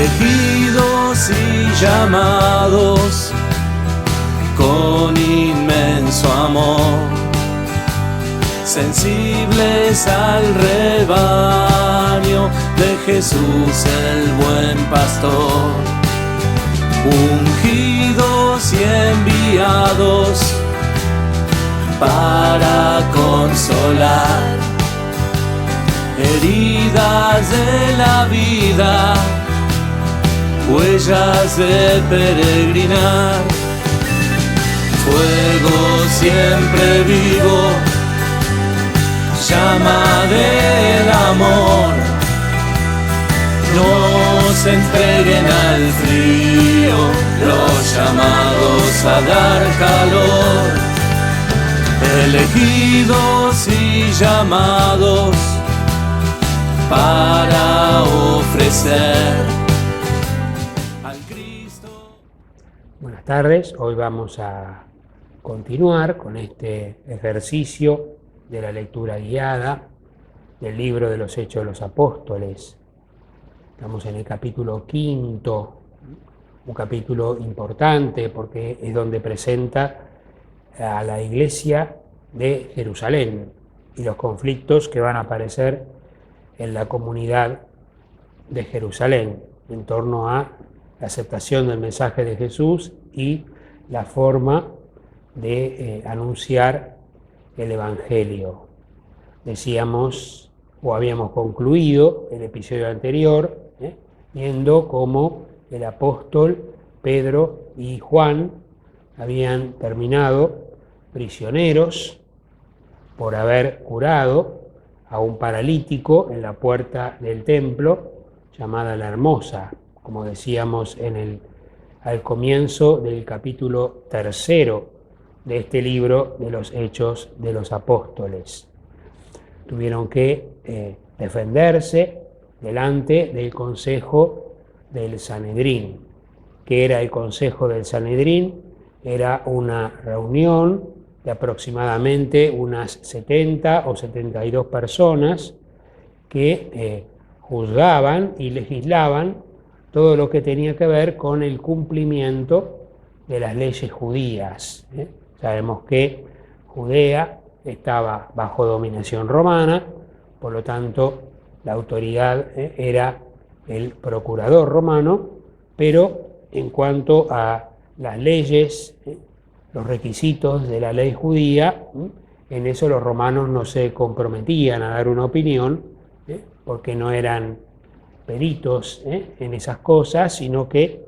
elegidos y llamados con inmenso amor, sensibles al rebaño de Jesús el buen pastor, ungidos y enviados para consolar heridas de la vida, huellas de peregrinar, fuego siempre vivo, llama del amor, no se entreguen al frío, los llamados a dar calor, elegidos y llamados para ofrecer al Cristo. Buenas tardes, hoy vamos a continuar con este ejercicio de la lectura guiada del libro de los Hechos de los Apóstoles. Estamos en el capítulo 5, un capítulo importante porque es donde presenta a la iglesia de Jerusalén y los conflictos que van a aparecer en la comunidad de Jerusalén en torno a la aceptación del mensaje de Jesús y la forma de anunciar el Evangelio. Decíamos, o habíamos concluido el episodio anterior, viendo cómo el apóstol Pedro y Juan habían terminado prisioneros por haber curado a un paralítico en la puerta del templo llamada La Hermosa, como decíamos al comienzo del capítulo 3 de este libro de los Hechos de los Apóstoles. Tuvieron que defenderse delante del Consejo del Sanedrín. ¿Qué era el Consejo del Sanedrín? Era una reunión de aproximadamente unas 70 o 72 personas que juzgaban y legislaban todo lo que tenía que ver con el cumplimiento de las leyes judías. Sabemos que Judea estaba bajo dominación romana, por lo tanto la autoridad era el procurador romano, pero en cuanto a las leyes, los requisitos de la ley judía, en eso los romanos no se comprometían a dar una opinión, porque no eran peritos en esas cosas, sino que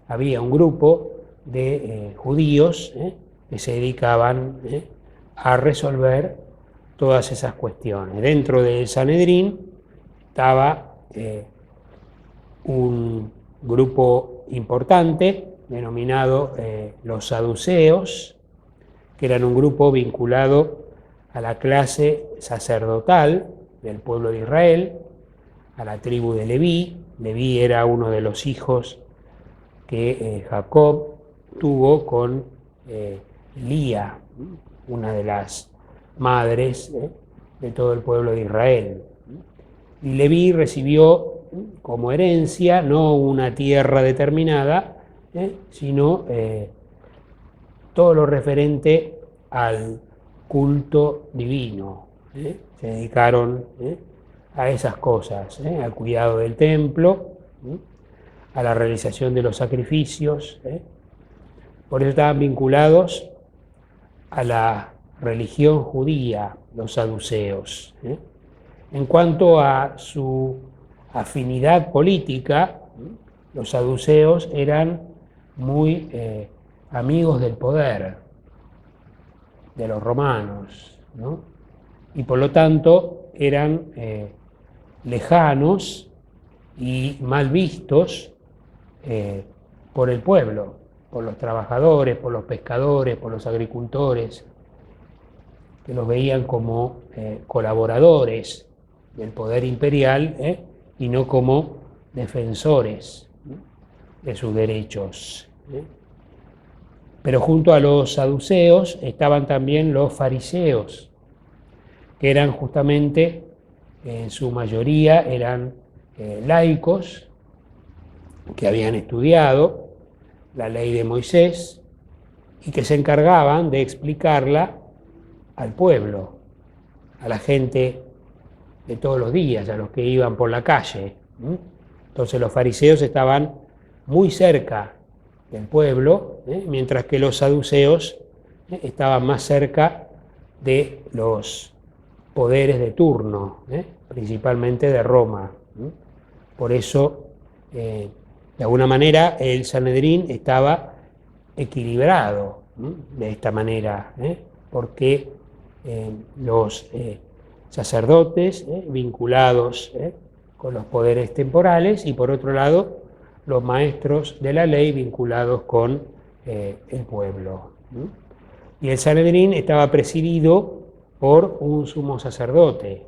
había un grupo de judíos que se dedicaban a resolver todas esas cuestiones. Dentro del Sanedrín estaba un grupo importante denominado los saduceos, que eran un grupo vinculado a la clase sacerdotal del pueblo de Israel, a la tribu de Leví. Leví era uno de los hijos que Jacob tuvo con Lía, una de las madres de todo el pueblo de Israel. Y Leví recibió como herencia no una tierra determinada, sino todo lo referente al culto divino. Se dedicaron a esas cosas, al cuidado del templo, a la realización de los sacrificios. Por eso estaban vinculados a la religión judía, los saduceos. En cuanto a su afinidad política, los saduceos eran muy amigos del poder de los romanos, ¿no? Y por lo tanto eran lejanos y mal vistos por el pueblo, por los trabajadores, por los pescadores, por los agricultores, que los veían como colaboradores del poder imperial y no como defensores de sus derechos. Pero junto a los saduceos estaban también los fariseos, que eran justamente, en su mayoría, eran laicos, que habían estudiado la ley de Moisés y que se encargaban de explicarla al pueblo, a la gente de todos los días, a los que iban por la calle. Entonces los fariseos estaban muy cerca del pueblo, mientras que los saduceos estaban más cerca de los poderes de turno, principalmente de Roma. Por eso, de alguna manera, el Sanedrín estaba equilibrado de esta manera, porque los sacerdotes vinculados con los poderes temporales y por otro lado los maestros de la ley vinculados con el pueblo. Y el Sanedrín estaba presidido por un sumo sacerdote.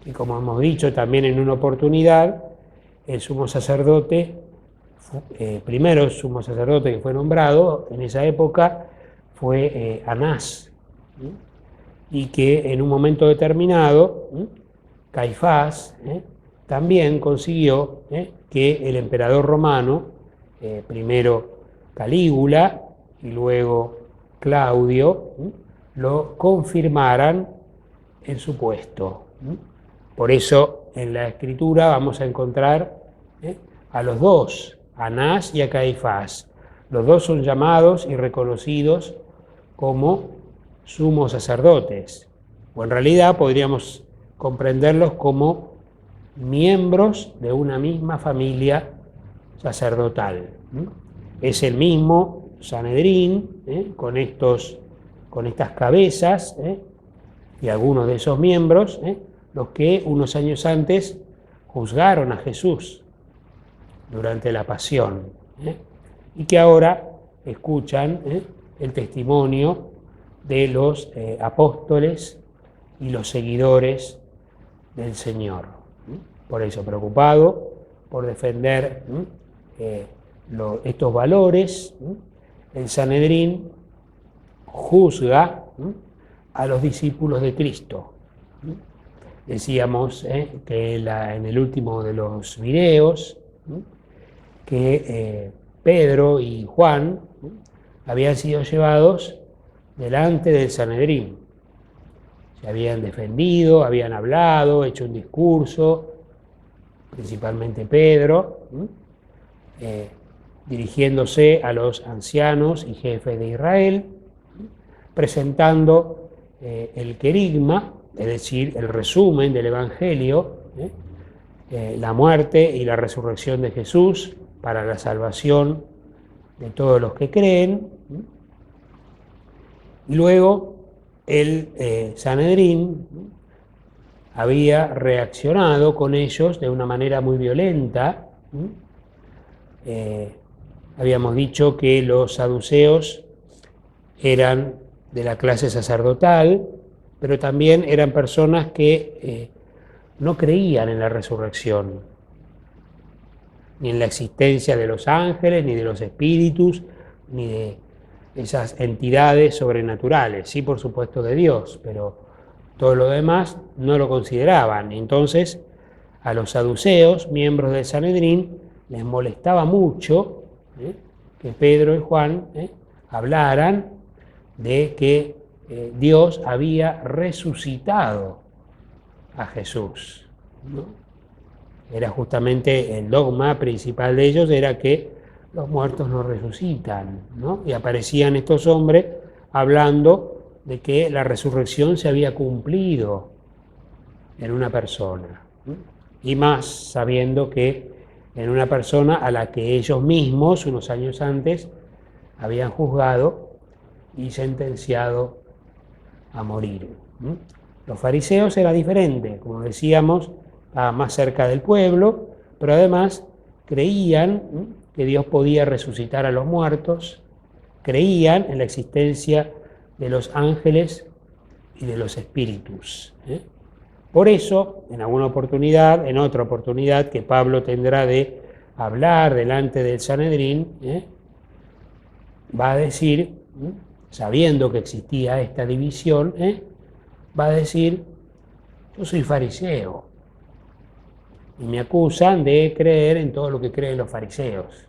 Y como hemos dicho también en una oportunidad, el sumo sacerdote, primero sumo sacerdote que fue nombrado en esa época fue Anás, y que en un momento determinado Caifás también consiguió que el emperador romano, primero Calígula y luego Claudio, lo confirmaran en su puesto. Por eso en la Escritura vamos a encontrar a los dos, a Anás y a Caifás. Los dos son llamados y reconocidos como sumos sacerdotes, o en realidad podríamos comprenderlos como miembros de una misma familia sacerdotal. Es el mismo Sanedrín con estas cabezas y algunos de esos miembros los que unos años antes juzgaron a Jesús durante la pasión y que ahora escuchan el testimonio de los apóstoles y los seguidores del Señor. Por eso, preocupado por defender estos valores, el Sanedrín juzga a los discípulos de Cristo. Decíamos que en el último de los videos que Pedro y Juan habían sido llevados delante del Sanedrín. Se habían defendido, habían hablado, hecho un discurso, principalmente Pedro, dirigiéndose a los ancianos y jefes de Israel, presentando el querigma, es decir, el resumen del Evangelio, la muerte y la resurrección de Jesús para la salvación de todos los que creen. Y luego el Sanedrín había reaccionado con ellos de una manera muy violenta. Habíamos dicho que los saduceos eran de la clase sacerdotal, pero también eran personas que no creían en la resurrección, ni en la existencia de los ángeles, ni de los espíritus, ni de esas entidades sobrenaturales, sí, por supuesto de Dios, pero todo lo demás no lo consideraban. Entonces, a los saduceos, miembros del Sanedrín, les molestaba mucho que Pedro y Juan hablaran de que Dios había resucitado a Jesús, ¿no? Era justamente el dogma principal de ellos, era que los muertos no resucitan, ¿no? Y aparecían estos hombres hablando de que la resurrección se había cumplido en una persona, ¿no? Y más sabiendo que en una persona a la que ellos mismos, unos años antes, habían juzgado y sentenciado a morir. Los fariseos era diferente, como decíamos, estaban más cerca del pueblo, pero además creían que Dios podía resucitar a los muertos, creían en la existencia de los ángeles y de los espíritus. Por eso, en alguna oportunidad, en otra oportunidad que Pablo tendrá de hablar delante del Sanedrín, va a decir, sabiendo que existía esta división, va a decir: yo soy fariseo, y me acusan de creer en todo lo que creen los fariseos.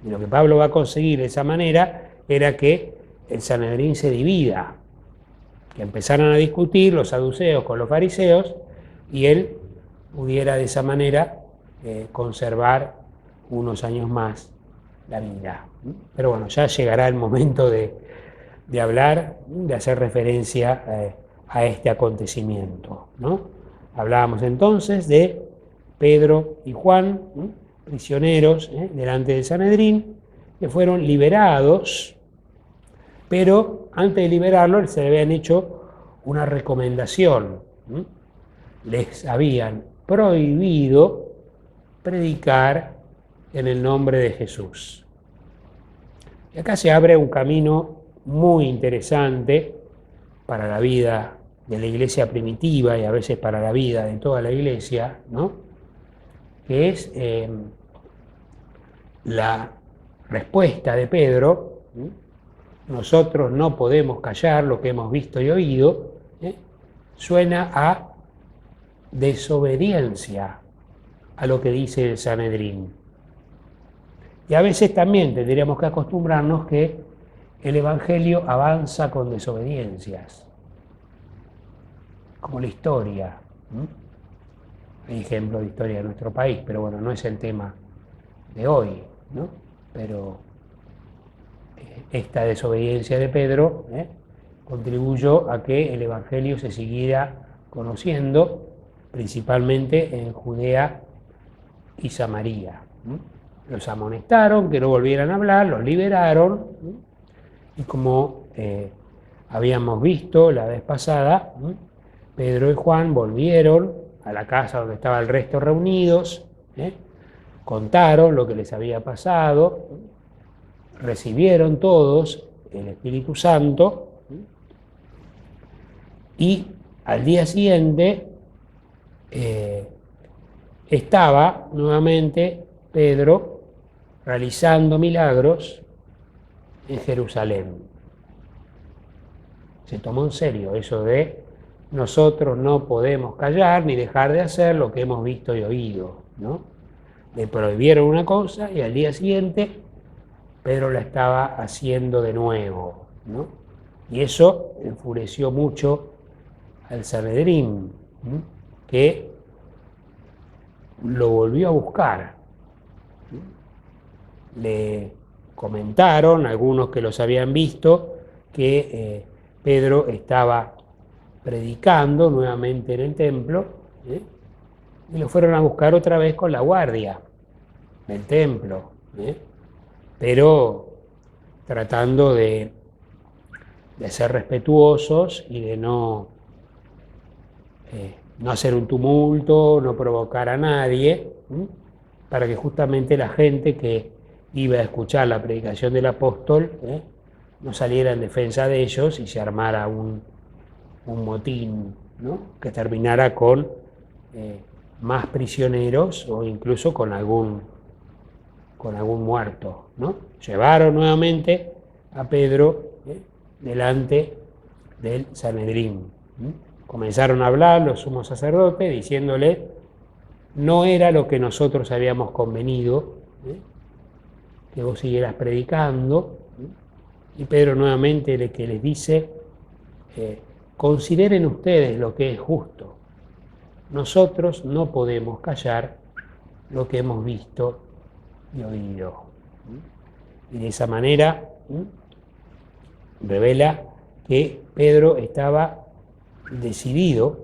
Y lo que Pablo va a conseguir de esa manera era que el Sanedrín se divida, que empezaran a discutir los saduceos con los fariseos y él pudiera de esa manera conservar unos años más la vida. Pero bueno, ya llegará el momento de hablar, de hacer referencia a este acontecimiento, ¿no? Hablábamos entonces de Pedro y Juan, prisioneros delante del Sanedrín, que fueron liberados, pero antes de liberarlos se le habían hecho una recomendación. Les habían prohibido predicar en el nombre de Jesús. Y acá se abre un camino muy interesante para la vida de la iglesia primitiva y a veces para la vida de toda la iglesia, ¿no? Que es la respuesta de Pedro. Nosotros no podemos callar lo que hemos visto y oído, suena a desobediencia a lo que dice el Sanedrín. Y a veces también tendríamos que acostumbrarnos que el Evangelio avanza con desobediencias, como la historia. Hay ejemplos de historia de nuestro país, pero bueno, no es el tema de hoy, ¿no? Pero esta desobediencia de Pedro contribuyó a que el Evangelio se siguiera conociendo, principalmente en Judea y Samaria. Los amonestaron, que no volvieran a hablar, los liberaron, y como habíamos visto la vez pasada, Pedro y Juan volvieron a la casa donde estaba el resto reunidos, contaron lo que les había pasado, recibieron todos el Espíritu Santo, y al día siguiente estaba nuevamente Pedro realizando milagros en Jerusalén. Se tomó en serio eso de nosotros no podemos callar ni dejar de hacer lo que hemos visto y oído, ¿no? Le prohibieron una cosa y al día siguiente Pedro la estaba haciendo de nuevo, ¿no? Y eso enfureció mucho al Sanedrín, que lo volvió a buscar. Le comentaron algunos que los habían visto que Pedro estaba predicando nuevamente en el templo, y lo fueron a buscar otra vez con la guardia del templo, pero tratando de ser respetuosos y de no hacer un tumulto, no provocar a nadie, para que justamente la gente que iba a escuchar la predicación del apóstol no saliera en defensa de ellos y se armara un motín, ¿no? Que terminara con más prisioneros o incluso con algún muerto, ¿no? Llevaron nuevamente a Pedro delante del Sanedrín. Comenzaron a hablar los sumos sacerdotes diciéndole: no era lo que nosotros habíamos convenido, que vos siguieras predicando. Y Pedro nuevamente que les dice: consideren ustedes lo que es justo. Nosotros no podemos callar lo que hemos visto y oído. Y de esa manera revela que Pedro estaba decidido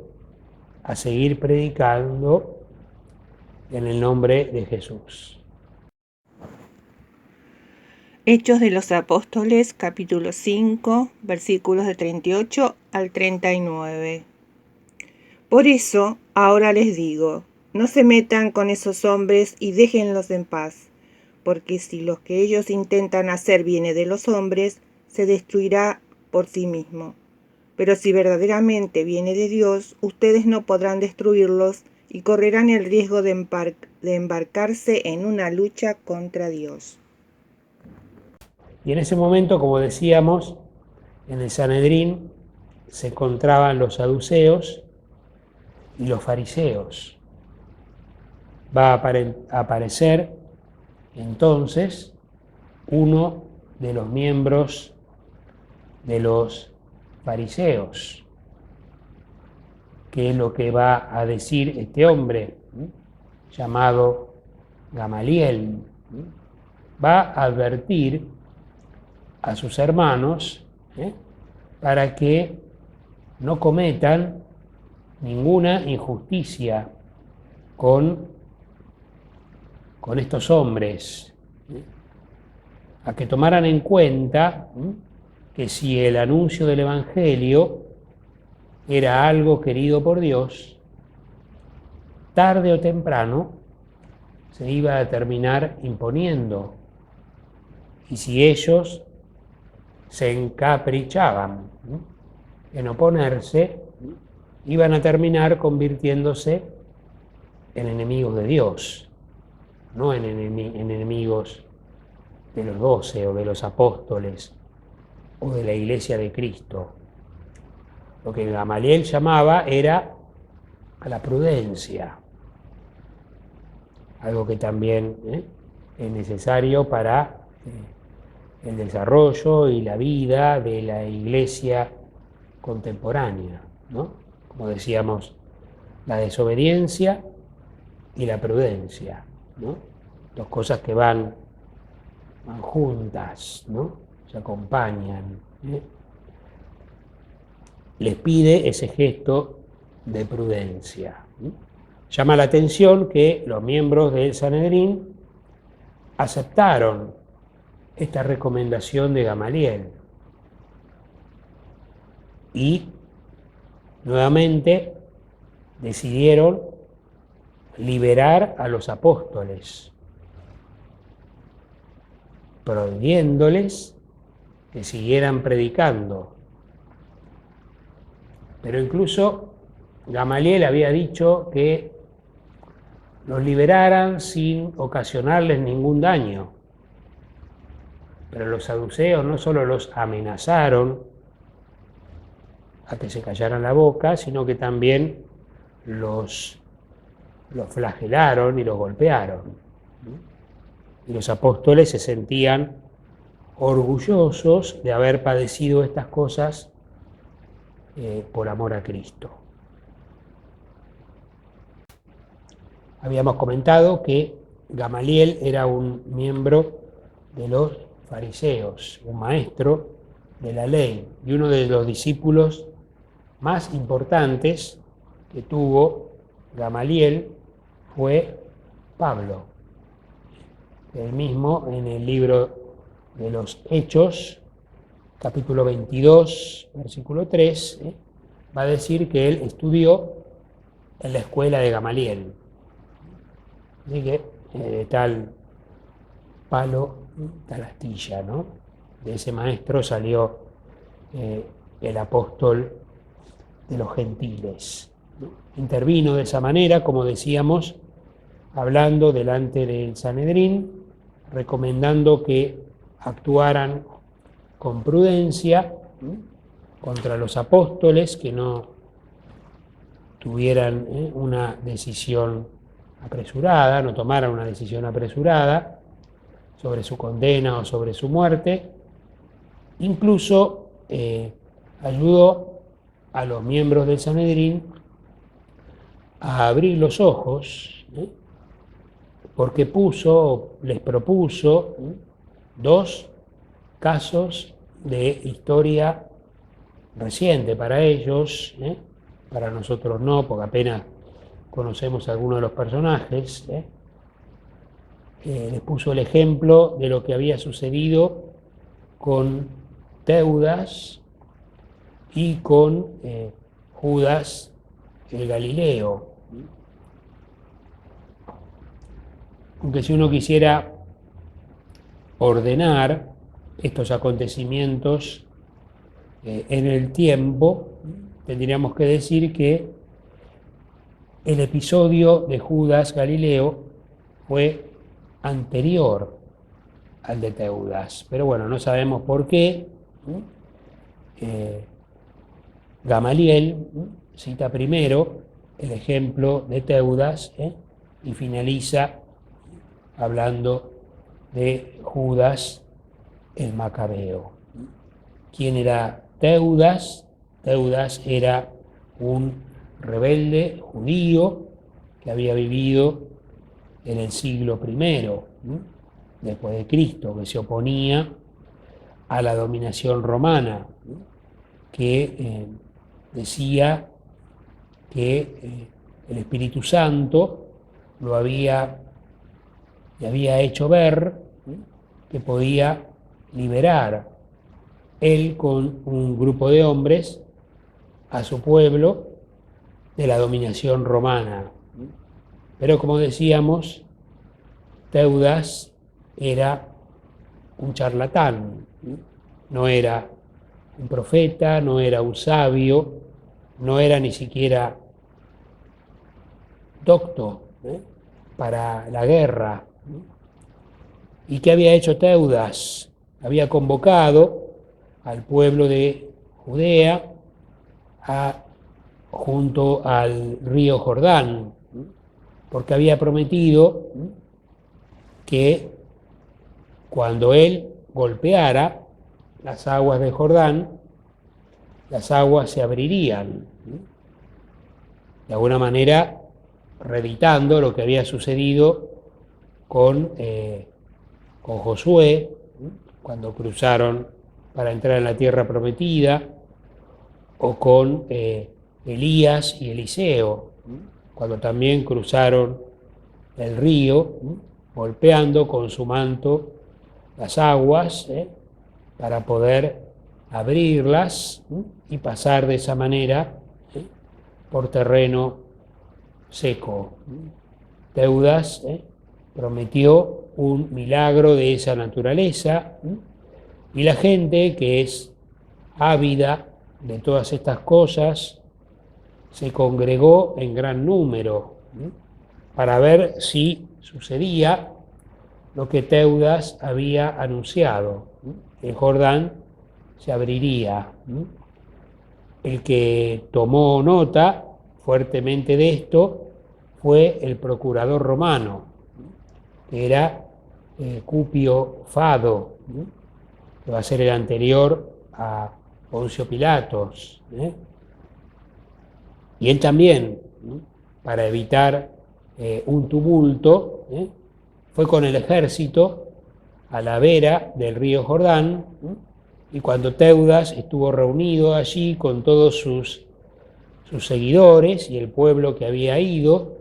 a seguir predicando en el nombre de Jesús. Hechos de los Apóstoles, capítulo 5, versículos de 38 al 39. Por eso, ahora les digo, no se metan con esos hombres y déjenlos en paz, porque si lo que ellos intentan hacer viene de los hombres, se destruirá por sí mismo. Pero si verdaderamente viene de Dios, ustedes no podrán destruirlos y correrán el riesgo de embarcarse en una lucha contra Dios. Y en ese momento, como decíamos, en el Sanedrín se encontraban los saduceos y los fariseos. va a aparecer entonces uno de los miembros de los fariseos, que es lo que va a decir este hombre llamado Gamaliel. Va a advertir a sus hermanos para que no cometan ninguna injusticia con estos hombres, a que tomaran en cuenta que si el anuncio del Evangelio era algo querido por Dios, tarde o temprano se iba a terminar imponiendo. Y si ellos se encaprichaban en oponerse, iban a terminar convirtiéndose en enemigos de Dios, no en enemigos de los 12 o de los apóstoles o de la Iglesia de Cristo. Lo que Gamaliel llamaba era a la prudencia, algo que también es necesario para el desarrollo y la vida de la Iglesia contemporánea, ¿no? Como decíamos, la desobediencia y la prudencia, ¿no? Dos cosas que van juntas, ¿no? Se acompañan. Les pide ese gesto de prudencia. Llama la atención que los miembros del Sanedrín aceptaron esta recomendación de Gamaliel y nuevamente decidieron liberar a los apóstoles, prohibiéndoles que siguieran predicando. Pero incluso Gamaliel había dicho que los liberaran sin ocasionarles ningún daño. Pero los saduceos no solo los amenazaron a que se callaran la boca, sino que también los flagelaron y los golpearon. Y los apóstoles se sentían orgullosos de haber padecido estas cosas por amor a Cristo. Habíamos comentado que Gamaliel era un miembro de los fariseos, un maestro de la ley y uno de los discípulos más importantes que tuvo Gamaliel fue Pablo. Él mismo en el libro de los Hechos, capítulo 22, versículo 3, va a decir que él estudió en la escuela de Gamaliel. Así que tal palo, tal astilla, ¿no? De ese maestro salió el apóstol de los gentiles, ¿no? Intervino de esa manera, como decíamos, hablando delante del Sanedrín, recomendando que actuaran con prudencia contra los apóstoles, que no tuvieran una decisión apresurada, no tomaran una decisión apresurada sobre su condena o sobre su muerte. Incluso ayudó a los miembros del Sanedrín a abrir los ojos, porque les propuso dos casos de historia reciente para ellos, para nosotros no, porque apenas conocemos a algunos de los personajes. Les puso el ejemplo de lo que había sucedido con Teudas y con Judas el Galileo. Aunque si uno quisiera ordenar estos acontecimientos en el tiempo, tendríamos que decir que el episodio de Judas Galileo fue anterior al de Teudas. Pero bueno, no sabemos por qué. Gamaliel cita primero el ejemplo de Teudas y finaliza hablando de Judas el Macabeo. ¿Quién era Teudas? Teudas era un rebelde judío que había vivido en el siglo I, después de Cristo, que se oponía a la dominación romana, que decía que el Espíritu Santo le había hecho ver que podía liberar él con un grupo de hombres a su pueblo de la dominación romana. Pero como decíamos, Teudas era un charlatán, no era un profeta, no era un sabio, no era ni siquiera docto para la guerra. ¿Y qué había hecho Teudas? Había convocado al pueblo de Judea junto al río Jordán, porque había prometido que cuando él golpeara las aguas de Jordán, las aguas se abrirían, de alguna manera reeditando lo que había sucedido con Josué, cuando cruzaron para entrar en la tierra prometida, o con Elías y Eliseo, cuando también cruzaron el río, golpeando con su manto las aguas para poder abrirlas y pasar de esa manera por terreno seco. Teudas prometió un milagro de esa naturaleza y la gente que es ávida de todas estas cosas se congregó en gran número para ver si sucedía lo que Teudas había anunciado. El Jordán se abriría. El que tomó nota fuertemente de esto fue el procurador romano, que era Cupio Fado, que va a ser el anterior a Poncio Pilatos. Y él también, para evitar un tumulto, fue con el ejército a la vera del río Jordán, y cuando Teudas estuvo reunido allí con todos sus seguidores y el pueblo que había ido,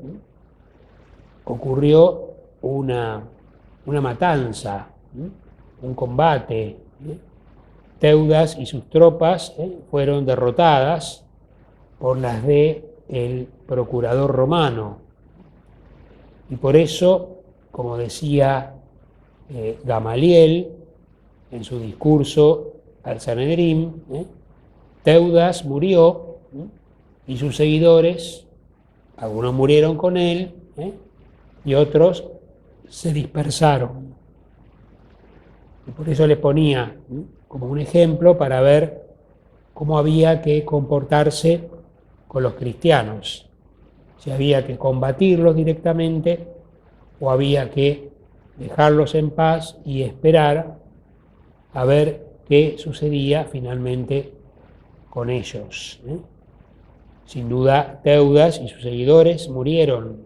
ocurrió una matanza, un combate. Teudas y sus tropas fueron derrotadas por las de el procurador romano. Y por eso, como decía Gamaliel en su discurso al Sanedrín, Teudas murió y sus seguidores, algunos murieron con él y otros se dispersaron. Y por eso les ponía como un ejemplo para ver cómo había que comportarse con los cristianos, si había que combatirlos directamente o había que dejarlos en paz y esperar a ver qué sucedía finalmente con ellos. Sin duda, Teudas y sus seguidores murieron,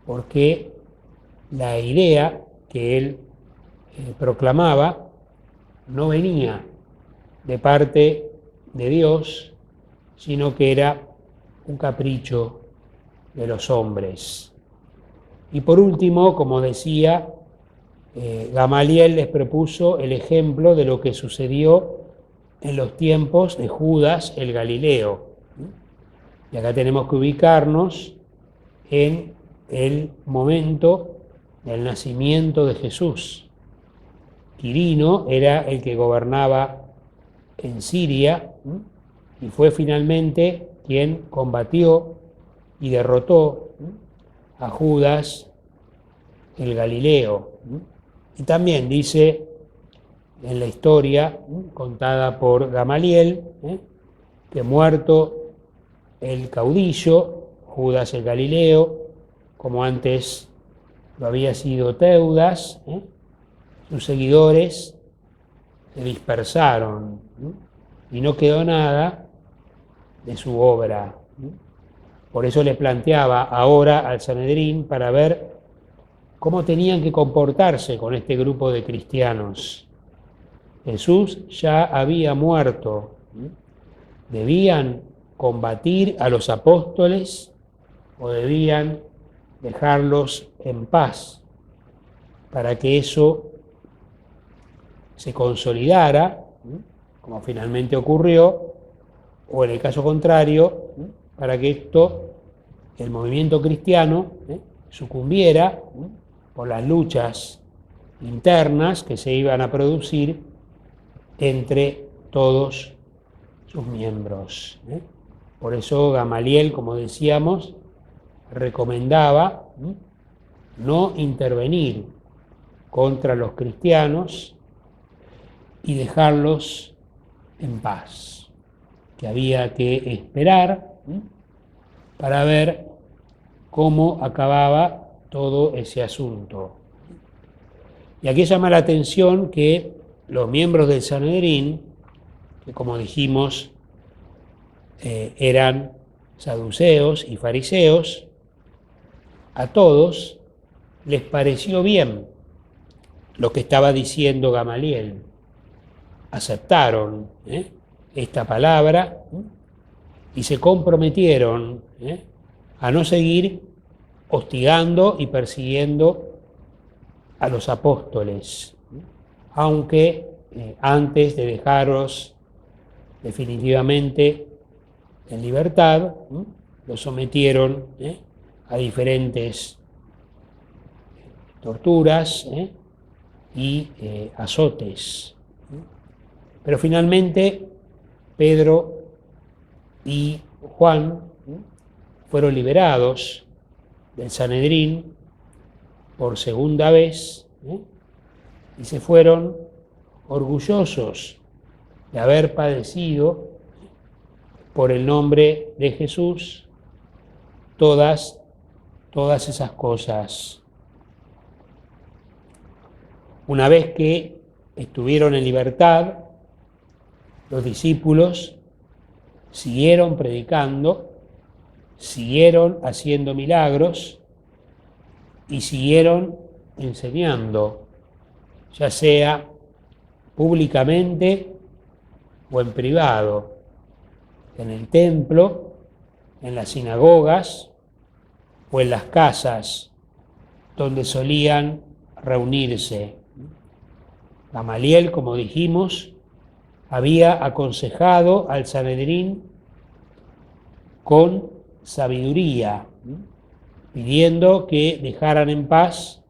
porque la idea que él proclamaba no venía de parte de Dios, sino que era un capricho de los hombres. Y por último, como decía, Gamaliel les propuso el ejemplo de lo que sucedió en los tiempos de Judas el Galileo. Y acá tenemos que ubicarnos en el momento del nacimiento de Jesús. Quirino era el que gobernaba en Siria y fue finalmente quien combatió y derrotó a Judas el Galileo. Y también dice en la historia contada por Gamaliel que muerto el caudillo, Judas el Galileo, como antes lo había sido Teudas, sus seguidores se dispersaron, y no quedó nada de su obra. Por eso les planteaba ahora al Sanedrín para ver cómo tenían que comportarse con este grupo de cristianos. Jesús ya había muerto. ¿Debían combatir a los apóstoles o debían dejarlos en paz para que eso se consolidara, como finalmente ocurrió, o en el caso contrario, para que el movimiento cristiano, sucumbiera por las luchas internas que se iban a producir entre todos sus miembros? Por eso Gamaliel, como decíamos, recomendaba no intervenir contra los cristianos y dejarlos en paz, que había que esperar para ver cómo acababa todo ese asunto. Y aquí llama la atención que los miembros del Sanedrín, que como dijimos eran saduceos y fariseos, a todos les pareció bien lo que estaba diciendo Gamaliel. Aceptaron esta palabra y se comprometieron a no seguir hostigando y persiguiendo a los apóstoles, aunque antes de dejaros definitivamente en libertad, los sometieron a diferentes torturas y azotes. Pero finalmente Pedro y Juan fueron liberados del Sanedrín por segunda vez y se fueron orgullosos de haber padecido por el nombre de Jesús todas esas cosas. Una vez que estuvieron en libertad, los discípulos siguieron predicando, siguieron haciendo milagros y siguieron enseñando, ya sea públicamente o en privado, en el templo, en las sinagogas o en las casas donde solían reunirse. Gamaliel, como dijimos, había aconsejado al Sanedrín con sabiduría, pidiendo que dejaran en paz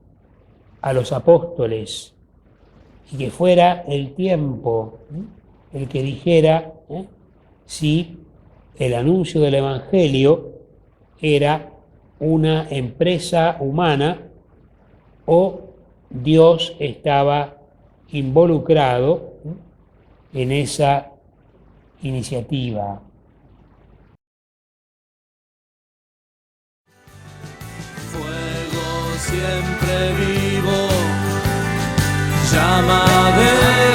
a los apóstoles y que fuera el tiempo el que dijera si el anuncio del Evangelio era una empresa humana o Dios estaba involucrado en esa iniciativa. Fuego siempre vivo, llama de